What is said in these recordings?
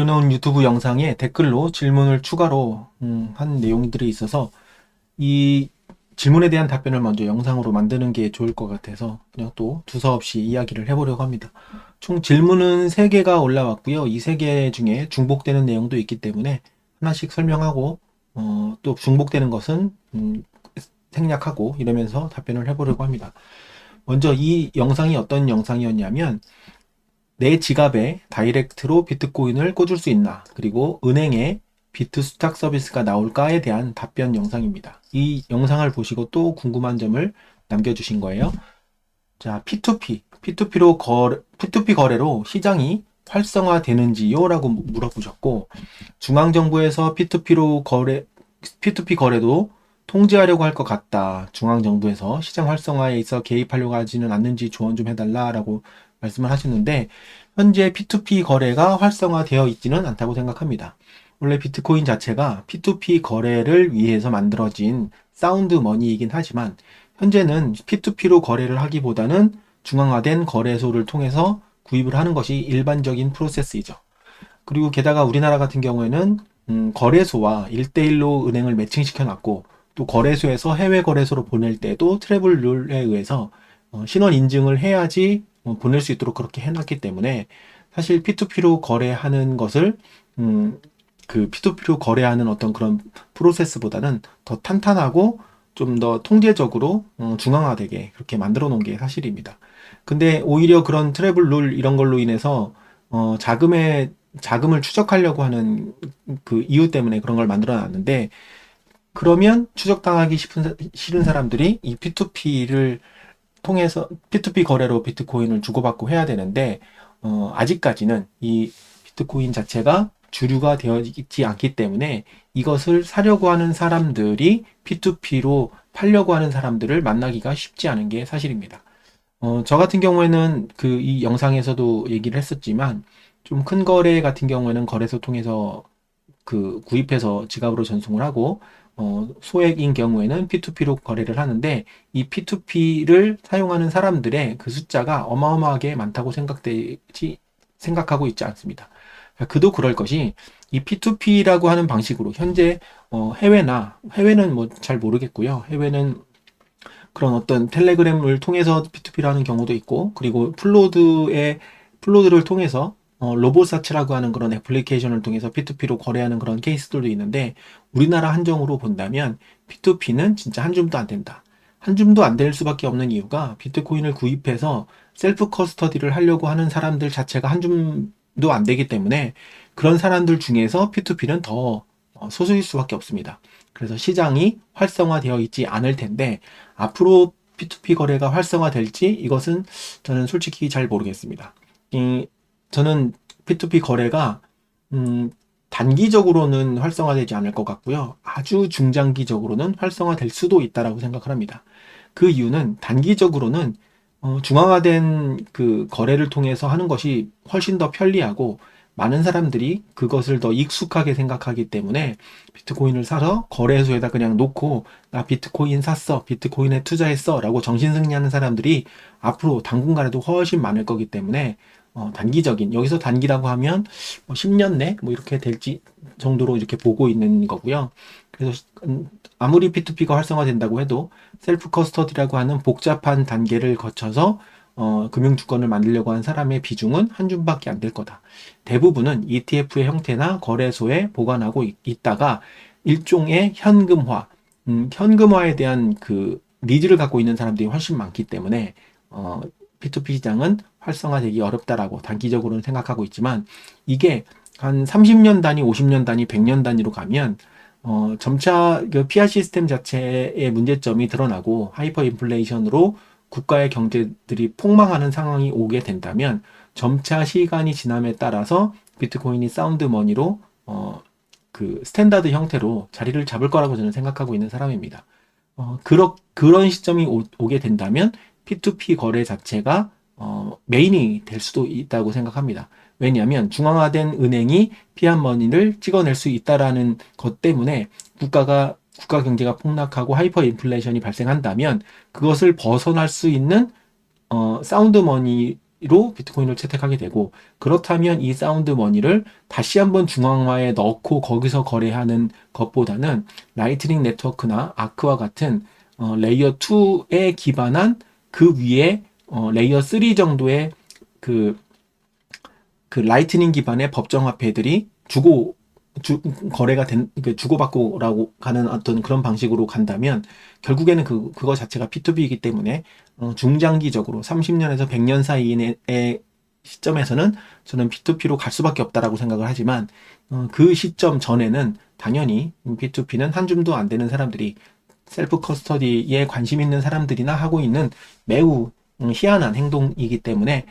올려놓은 유튜브 영상에 댓글로 질문을 추가로 한 내용들이 있어서 이 질문에 대한 답변을 먼저 영상으로 만드는 게 좋을 것 같아서 그냥 또 두서없이 이야기를 해보려고 합니다. 총 질문은 3개가 올라왔고요. 이 3개 중에 중복되는 내용도 있기 때문에 하나씩 설명하고 또 중복되는 것은 생략하고 이러면서 답변을 해보려고 합니다. 먼저 이 영상이 어떤 영상이었냐면 내 지갑에 다이렉트로 비트코인을 꽂을 수 있나? 그리고 은행에 비트 수탁 서비스가 나올까에 대한 답변 영상입니다. 이 영상을 보시고 또 궁금한 점을 남겨주신 거예요. 자, P2P 거래로 시장이 활성화되는지요? 라고 물어보셨고, 중앙정부에서 P2P 거래도 통제하려고 할 것 같다. 중앙정부에서 시장 활성화에 있어 개입하려고 하지는 않는지 조언 좀 해달라라고 말씀을 하셨는데, 현재 P2P 거래가 활성화되어 있지는 않다고 생각합니다. 원래 비트코인 자체가 P2P 거래를 위해서 만들어진 사운드 머니이긴 하지만, 현재는 P2P로 거래를 하기보다는 중앙화된 거래소를 통해서 구입을 하는 것이 일반적인 프로세스이죠. 그리고 게다가 우리나라 같은 경우에는 거래소와 1대1로 은행을 매칭시켜 놨고, 또 거래소에서 해외 거래소로 보낼 때도 트래블 룰에 의해서 신원 인증을 해야지 보낼 수 있도록 그렇게 해놨기 때문에 사실 P2P로 거래하는 것을 P2P로 거래하는 어떤 그런 프로세스보다는 더 탄탄하고 좀 더 통제적으로 중앙화되게 그렇게 만들어 놓은 게 사실입니다. 근데 오히려 그런 트래블 룰 이런 걸로 인해서 자금을 추적하려고 하는 그 이유 때문에 그런 걸 만들어 놨는데, 그러면 추적당하기 싫은 사람들이 이 P2P를 통해서 P2P 거래로 비트코인을 주고받고 해야 되는데, 아직까지는 이 비트코인 자체가 주류가 되어 있지 않기 때문에 이것을 사려고 하는 사람들이 P2P로 팔려고 하는 사람들을 만나기가 쉽지 않은 게 사실입니다. 저 같은 경우에는 이 영상에서도 얘기를 했었지만, 좀 큰 거래 같은 경우에는 거래소 통해서 구입해서 지갑으로 전송을 하고, 소액인 경우에는 P2P로 거래를 하는데, 이 P2P를 사용하는 사람들의 그 숫자가 어마어마하게 많다고 생각하고 있지 않습니다. 그도 그럴 것이, 이 P2P라고 하는 방식으로 현재 해외는 뭐 잘 모르겠고요. 해외는 그런 어떤 텔레그램을 통해서 P2P를 하는 경우도 있고, 그리고 플로드를 통해서 로보사츠라고 하는 그런 애플리케이션을 통해서 P2P로 거래하는 그런 케이스들도 있는데, 우리나라 한정으로 본다면 P2P는 진짜 한 줌도 안 된다. 한 줌도 안 될 수밖에 없는 이유가, 비트코인을 구입해서 셀프 커스터디를 하려고 하는 사람들 자체가 한 줌도 안 되기 때문에 그런 사람들 중에서 P2P는 더 소수일 수밖에 없습니다. 그래서 시장이 활성화되어 있지 않을 텐데, 앞으로 P2P 거래가 활성화될지 이것은 저는 솔직히 잘 모르겠습니다. 저는 P2P 거래가 단기적으로는 활성화되지 않을 것 같고요. 아주 중장기적으로는 활성화될 수도 있다라고 생각을 합니다. 그 이유는 단기적으로는 중앙화된 그 거래를 통해서 하는 것이 훨씬 더 편리하고, 많은 사람들이 그것을 더 익숙하게 생각하기 때문에 비트코인을 사서 거래소에다 그냥 놓고 나 비트코인 샀어, 비트코인에 투자했어 라고 정신승리하는 사람들이 앞으로 당분간에도 훨씬 많을 거기 때문에 여기서 단기라고 하면 뭐 10년 내 뭐 이렇게 될지 정도로 이렇게 보고 있는 거고요. 그래서 아무리 P2P가 활성화된다고 해도 셀프 커스터디라고 하는 복잡한 단계를 거쳐서 금융주권을 만들려고 하는 사람의 비중은 한 줌밖에 안 될 거다. 대부분은 ETF의 형태나 거래소에 보관하고 있다가 일종의 현금화에 대한 그 니즈를 갖고 있는 사람들이 훨씬 많기 때문에 P2P 시장은 활성화되기 어렵다라고 단기적으로는 생각하고 있지만, 이게 한 30년 단위, 50년 단위, 100년 단위로 가면 점차 그 PR 시스템 자체의 문제점이 드러나고 하이퍼 인플레이션으로 국가의 경제들이 폭망하는 상황이 오게 된다면, 점차 시간이 지남에 따라서 비트코인이 사운드 머니로 스탠다드 형태로 자리를 잡을 거라고 저는 생각하고 있는 사람입니다. 그런 시점이 오게 된다면 P2P 거래 자체가 메인이 될 수도 있다고 생각합니다. 왜냐하면 중앙화된 은행이 피한 머니를 찍어낼 수 있다라는 것 때문에 국가 경제가 폭락하고 하이퍼 인플레이션이 발생한다면 그것을 벗어날 수 있는 사운드 머니를 머니로 비트코인을 채택하게 되고, 그렇다면 이 사운드 머니를 다시 한번 중앙화에 넣고 거기서 거래하는 것보다는 라이트닝 네트워크나 아크와 같은 레이어 2에 기반한 그 위에 레이어 3 정도의 그, 그 라이트닝 기반의 법정화폐들이 거래가 주고받고라고 가는 어떤 그런 방식으로 간다면, 결국에는 그거 자체가 P2P이기 때문에, 중장기적으로 30년에서 100년 사이의 시점에서는 저는 P2P로 갈 수밖에 없다라고 생각을 하지만, 그 시점 전에는 당연히 P2P는 한 줌도 안 되는 사람들이, 셀프 커스터디에 관심 있는 사람들이나 하고 있는 매우 희한한 행동이기 때문에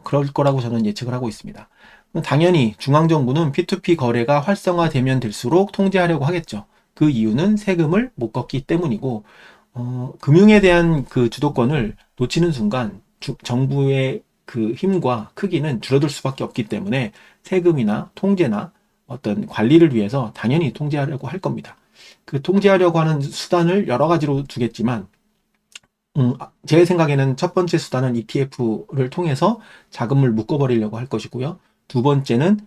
그럴 거라고 저는 예측을 하고 있습니다. 당연히 중앙정부는 P2P 거래가 활성화되면 될수록 통제하려고 하겠죠. 그 이유는 세금을 못 걷기 때문이고, 금융에 대한 그 주도권을 놓치는 순간 정부의 그 힘과 크기는 줄어들 수밖에 없기 때문에 세금이나 통제나 어떤 관리를 위해서 당연히 통제하려고 할 겁니다. 그 통제하려고 하는 수단을 여러 가지로 두겠지만, 제 생각에는 첫 번째 수단은 ETF를 통해서 자금을 묶어버리려고 할 것이고요. 두 번째는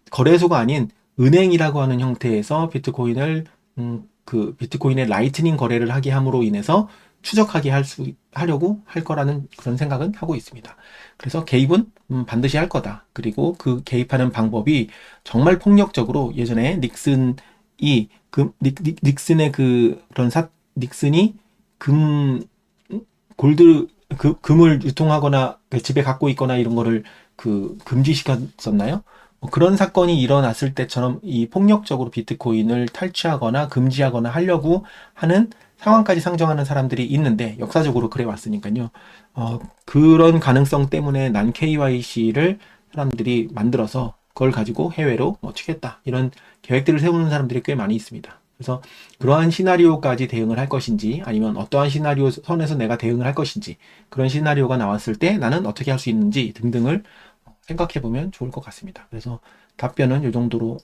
거래소가 아닌 은행이라고 하는 형태에서 비트코인의 라이트닝 거래를 하게 함으로 인해서 추적하게 하려고 할 거라는 그런 생각은 하고 있습니다. 그래서 개입은 반드시 할 거다. 그리고 그 개입하는 방법이 정말 폭력적으로, 예전에 닉슨이 금을 유통하거나 집에 갖고 있거나 이런 거를 금지시켰었나요? 그런 사건이 일어났을 때처럼 이 폭력적으로 비트코인을 탈취하거나 금지하거나 하려고 하는 상황까지 상정하는 사람들이 있는데, 역사적으로 그래 왔으니까요. 그런 가능성 때문에 난 KYC를 사람들이 만들어서 그걸 가지고 해외로 튀겠다, 이런 계획들을 세우는 사람들이 꽤 많이 있습니다. 그래서 그러한 시나리오까지 대응을 할 것인지, 아니면 어떠한 시나리오 선에서 내가 대응을 할 것인지, 그런 시나리오가 나왔을 때 나는 어떻게 할 수 있는지 등등을 생각해 보면 좋을 것 같습니다. 그래서 답변은 이 정도로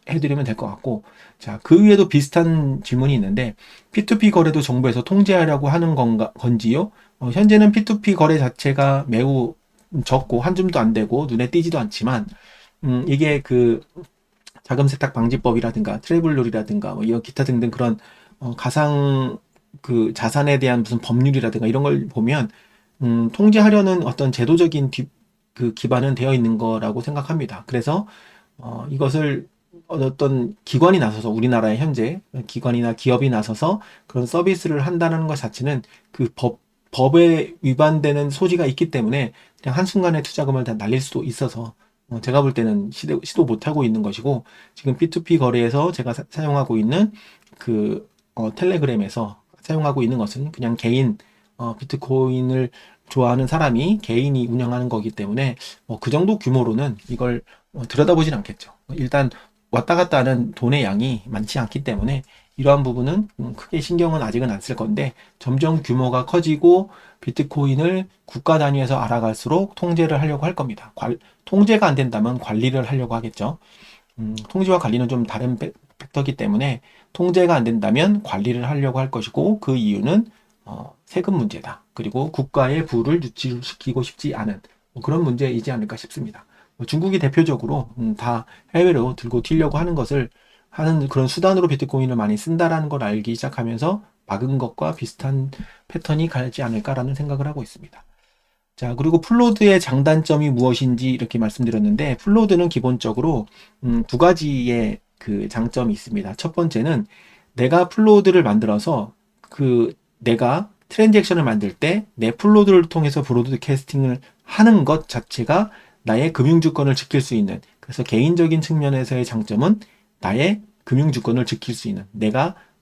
해드리면 될 것 같고, 자, 그 위에도 비슷한 질문이 있는데, P2P 거래도 정부에서 통제하려고 하는 건지요? 현재는 P2P 거래 자체가 매우 적고 한 줌도 안 되고 눈에 띄지도 않지만, 이게 자금 세탁 방지법이라든가 트래블룰이라든가 이런 기타 등등 그런 가상 자산에 대한 무슨 법률이라든가 이런 걸 보면 통제하려는 어떤 제도적인 기반은 되어 있는 거라고 생각합니다. 그래서 이것을 어떤 기관이 나서서, 우리나라의 현재 기관이나 기업이 나서서 그런 서비스를 한다는 것 자체는 법에 위반되는 소지가 있기 때문에 그냥 한순간에 투자금을 다 날릴 수도 있어서, 제가 볼 때는 시도 못하고 있는 것이고, 지금 P2P 거래에서 제가 사용하고 있는 텔레그램에서 사용하고 있는 것은 그냥 개인, 비트코인을 좋아하는 사람이 개인이 운영하는 거기 때문에 그 정도 규모로는 이걸 들여다보진 않겠죠. 일단 왔다 갔다 하는 돈의 양이 많지 않기 때문에 이러한 부분은 크게 신경은 아직은 안 쓸 건데, 점점 규모가 커지고 비트코인을 국가 단위에서 알아갈수록 통제를 하려고 할 겁니다. 통제가 안 된다면 관리를 하려고 하겠죠. 통제와 관리는 좀 다른 팩터이기 때문에 통제가 안 된다면 관리를 하려고 할 것이고, 그 이유는 세금 문제다. 그리고 국가의 부를 유출시키고 싶지 않은 그런 문제이지 않을까 싶습니다. 중국이 대표적으로 다 해외로 들고 튀려고 하는 그런 수단으로 비트코인을 많이 쓴다라는 걸 알기 시작하면서 막은 것과 비슷한 패턴이 가지 않을까라는 생각을 하고 있습니다. 자, 그리고 플로드의 장단점이 무엇인지 이렇게 말씀드렸는데, 플로드는 기본적으로 두 가지의 장점이 있습니다. 첫 번째는 내가 플로드를 만들어서 내가 트랜잭션을 만들 때 내 플로드를 통해서 브로드캐스팅을 하는 것 자체가 나의 금융주권을 지킬 수 있는, 그래서 개인적인 측면에서의 장점은 나의 금융주권을 지킬 수 있는,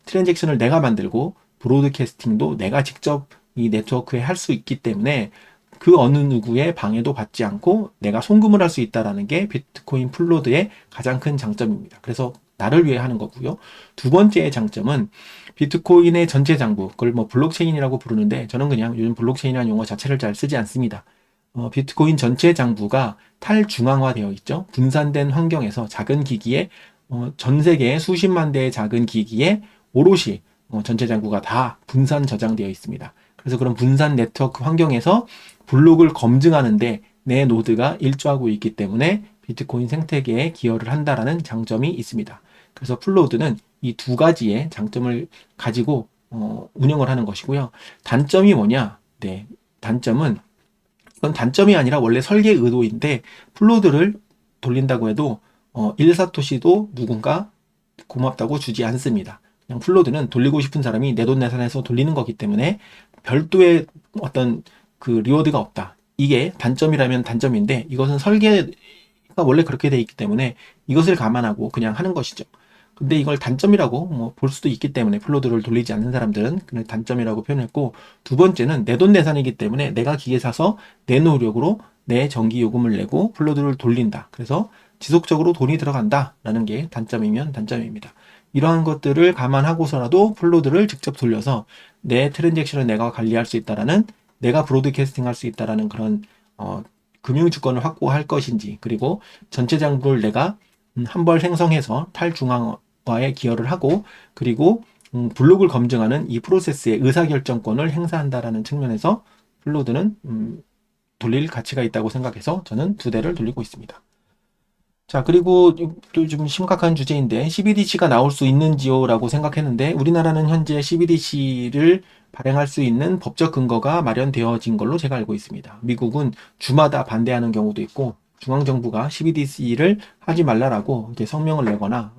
트랜잭션을 내가 만들고 브로드캐스팅도 내가 직접 이 네트워크에 할 수 있기 때문에 그 어느 누구의 방해도 받지 않고 내가 송금을 할 수 있다는 게 비트코인 플로드의 가장 큰 장점입니다. 그래서 나를 위해 하는 거고요. 두 번째의 장점은 비트코인의 전체 장부, 그걸 블록체인이라고 부르는데, 저는 그냥 요즘 블록체인이라는 용어 자체를 잘 쓰지 않습니다. 비트코인 전체 장부가 탈중앙화되어 있죠. 분산된 환경에서 작은 기기에, 전 세계에 수십만 대의 작은 기기에 오롯이 전체 장부가 다 분산 저장되어 있습니다. 그래서 그런 분산 네트워크 환경에서 블록을 검증하는데 내 노드가 일조하고 있기 때문에 비트코인 생태계에 기여를 한다라는 장점이 있습니다. 그래서 플로우드는 이 두 가지의 장점을 가지고 운영을 하는 것이고요. 단점이 뭐냐? 네, 단점은 이건 단점이 아니라 원래 설계 의도인데 플로우드를 돌린다고 해도 1사토시도 누군가 고맙다고 주지 않습니다. 그냥 플로드는 돌리고 싶은 사람이 내돈내산해서 돌리는 거기 때문에 별도의 어떤 그 리워드가 없다. 이게 단점이라면 단점인데 이것은 설계가 원래 그렇게 돼 있기 때문에 이것을 감안하고 그냥 하는 것이죠. 근데 이걸 단점이라고 뭐 볼 수도 있기 때문에 플로드를 돌리지 않는 사람들은 그냥 단점이라고 표현했고, 두 번째는 내돈내산이기 때문에 내가 기계 사서 내 노력으로 내 전기 요금을 내고 플로드를 돌린다. 그래서 지속적으로 돈이 들어간다라는 게 단점이면 단점입니다. 이러한 것들을 감안하고서라도 플로드를 직접 돌려서 내 트랜잭션을 내가 관리할 수 있다라는, 내가 브로드캐스팅 할 수 있다라는 그런 금융 주권을 확보할 것인지, 그리고 전체 장부를 내가 한 벌 생성해서 탈중앙화에 기여를 하고, 그리고 블록을 검증하는 이 프로세스의 의사결정권을 행사한다라는 측면에서 플로드는 돌릴 가치가 있다고 생각해서 저는 두 대를 돌리고 있습니다. 자, 그리고 또 좀 심각한 주제인데 CBDC가 나올 수 있는지요? 라고 생각했는데 우리나라는 현재 CBDC를 발행할 수 있는 법적 근거가 마련되어진 걸로 제가 알고 있습니다. 미국은 주마다 반대하는 경우도 있고 중앙정부가 CBDC를 하지 말라라고 이제 성명을 내거나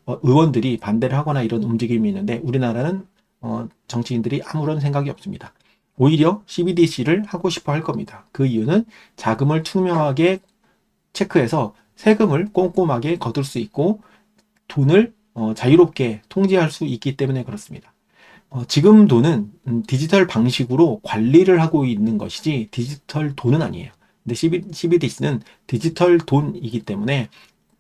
의원들이 반대를 하거나 이런 움직임이 있는데 우리나라는 정치인들이 아무런 생각이 없습니다. 오히려 CBDC를 하고 싶어 할 겁니다. 그 이유는 자금을 투명하게 체크해서 세금을 꼼꼼하게 거둘 수 있고 돈을 자유롭게 통제할 수 있기 때문에 그렇습니다. 지금 돈은 디지털 방식으로 관리를 하고 있는 것이지 디지털 돈은 아니에요. 근데 CBDC는 디지털 돈이기 때문에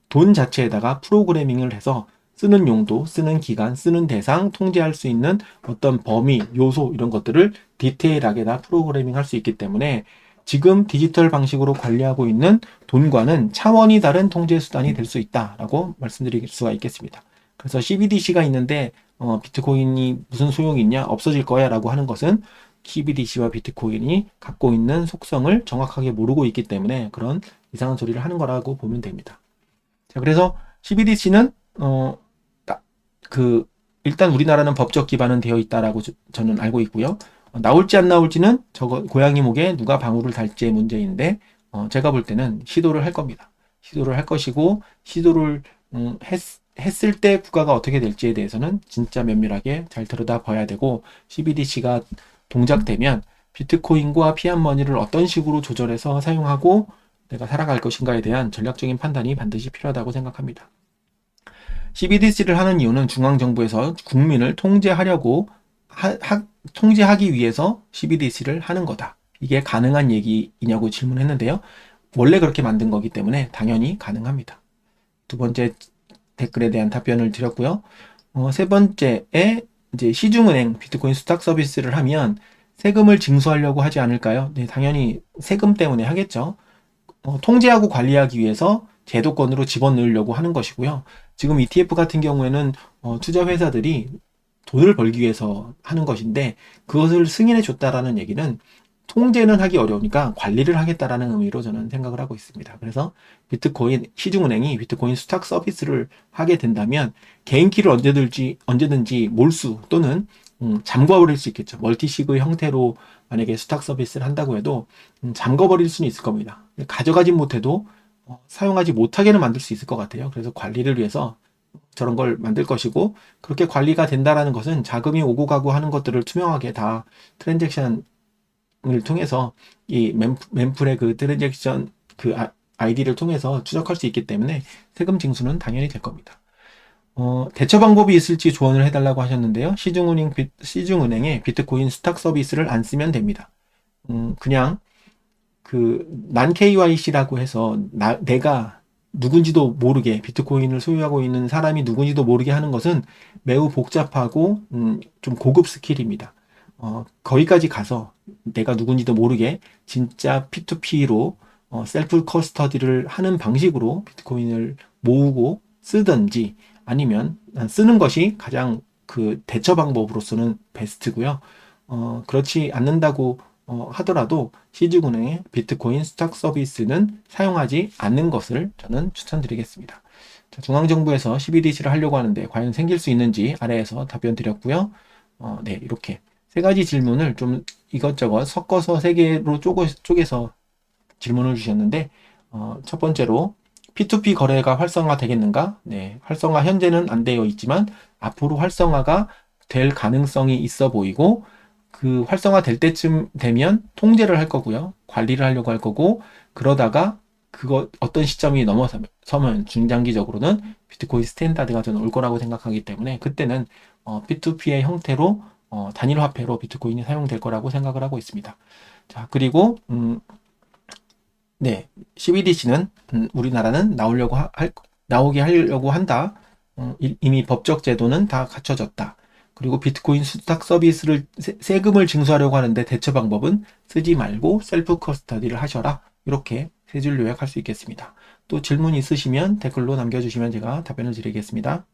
돈 자체에다가 프로그래밍을 해서 쓰는 용도, 쓰는 기간, 쓰는 대상, 통제할 수 있는 어떤 범위, 요소 이런 것들을 디테일하게 다 프로그래밍 할 수 있기 때문에 지금 디지털 방식으로 관리하고 있는 돈과는 차원이 다른 통제 수단이 될 수 있다라고 말씀드릴 수가 있겠습니다. 그래서 CBDC가 있는데 비트코인이 무슨 소용이 있냐? 없어질 거야 라고 하는 것은 CBDC와 비트코인이 갖고 있는 속성을 정확하게 모르고 있기 때문에 그런 이상한 소리를 하는 거라고 보면 됩니다. 자, 그래서 CBDC는 일단 우리나라는 법적 기반은 되어 있다라고 저는 알고 있고요. 나올지 안 나올지는 저거 고양이 목에 누가 방울을 달지의 문제인데 제가 볼 때는 시도를 할 겁니다. 시도를 할 것이고 시도를 했을 때 국가가 어떻게 될지에 대해서는 진짜 면밀하게 잘 들여다봐야 되고 CBDC가 동작되면 비트코인과 피앗머니를 어떤 식으로 조절해서 사용하고 내가 살아갈 것인가에 대한 전략적인 판단이 반드시 필요하다고 생각합니다. CBDC를 하는 이유는 중앙정부에서 국민을 통제하려고 통제하기 위해서 CBDC를 하는 거다. 이게 가능한 얘기이냐고 질문했는데요. 원래 그렇게 만든 거기 때문에 당연히 가능합니다. 두 번째 댓글에 대한 답변을 드렸고요. 세 번째에 이제 시중은행 비트코인 수탁 서비스를 하면 세금을 징수하려고 하지 않을까요? 네, 당연히 세금 때문에 하겠죠. 통제하고 관리하기 위해서 제도권으로 집어넣으려고 하는 것이고요. 지금 ETF 같은 경우에는 투자 회사들이 돈을 벌기 위해서 하는 것인데 그것을 승인해 줬다라는 얘기는 통제는 하기 어려우니까 관리를 하겠다라는 의미로 저는 생각을 하고 있습니다. 그래서 비트코인 시중은행이 비트코인 수탁 서비스를 하게 된다면 개인키를 언제든지 몰수 또는 잠궈버릴 수 있겠죠. 멀티시그 형태로 만약에 수탁 서비스를 한다고 해도 잠궈버릴 수는 있을 겁니다. 가져가지 못해도 사용하지 못하게는 만들 수 있을 것 같아요. 그래서 관리를 위해서 저런 걸 만들 것이고 그렇게 관리가 된다라는 것은 자금이 오고 가고 하는 것들을 투명하게 다 트랜잭션을 통해서 이 멤플의 그 트랜잭션 그 아이디를 통해서 추적할 수 있기 때문에 세금 징수는 당연히 될 겁니다. 대처 방법이 있을지 조언을 해달라고 하셨는데요. 시중은행의 비트코인 수탁 서비스를 안 쓰면 됩니다. 그냥 난 KYC라고 해서 내가 누군지도 모르게 비트코인을 소유하고 있는 사람이 누군지도 모르게 하는 것은 매우 복잡하고 좀 고급 스킬입니다. 거기까지 가서 내가 누군지도 모르게 진짜 P2P로 셀프 커스터디를 하는 방식으로 비트코인을 모으고 쓰든지 아니면 쓰는 것이 가장 그 대처 방법으로서는 베스트고요. 그렇지 않는다고 하더라도 시즈군의 비트코인 스탁 서비스는 사용하지 않는 것을 저는 추천드리겠습니다. 자, 중앙정부에서 12DC를 하려고 하는데 과연 생길 수 있는지 아래에서 답변 드렸고요. 네, 이렇게 세 가지 질문을 좀 이것저것 섞어서 세 개로 쪼개서 질문을 주셨는데, 첫 번째로 P2P 거래가 활성화 되겠는가? 네, 활성화 현재는 안 되어 있지만 앞으로 활성화가 될 가능성이 있어 보이고, 그 활성화 될 때쯤 되면 통제를 할 거고요. 관리를 하려고 할 거고, 그러다가 그거 어떤 시점이 넘어서면 중장기적으로는 비트코인 스탠다드가 저는 올 거라고 생각하기 때문에 그때는 P2P의 형태로 단일 화폐로 비트코인이 사용될 거라고 생각을 하고 있습니다. 자, 그리고 네, CBDC는 우리나라는 나오게 하려고 한다. 이미 법적 제도는 다 갖춰졌다. 그리고 비트코인 수탁 서비스를 세금을 징수하려고 하는데 대처 방법은 쓰지 말고 셀프 커스터디를 하셔라. 이렇게 세 줄 요약할 수 있겠습니다. 또 질문 있으시면 댓글로 남겨주시면 제가 답변을 드리겠습니다.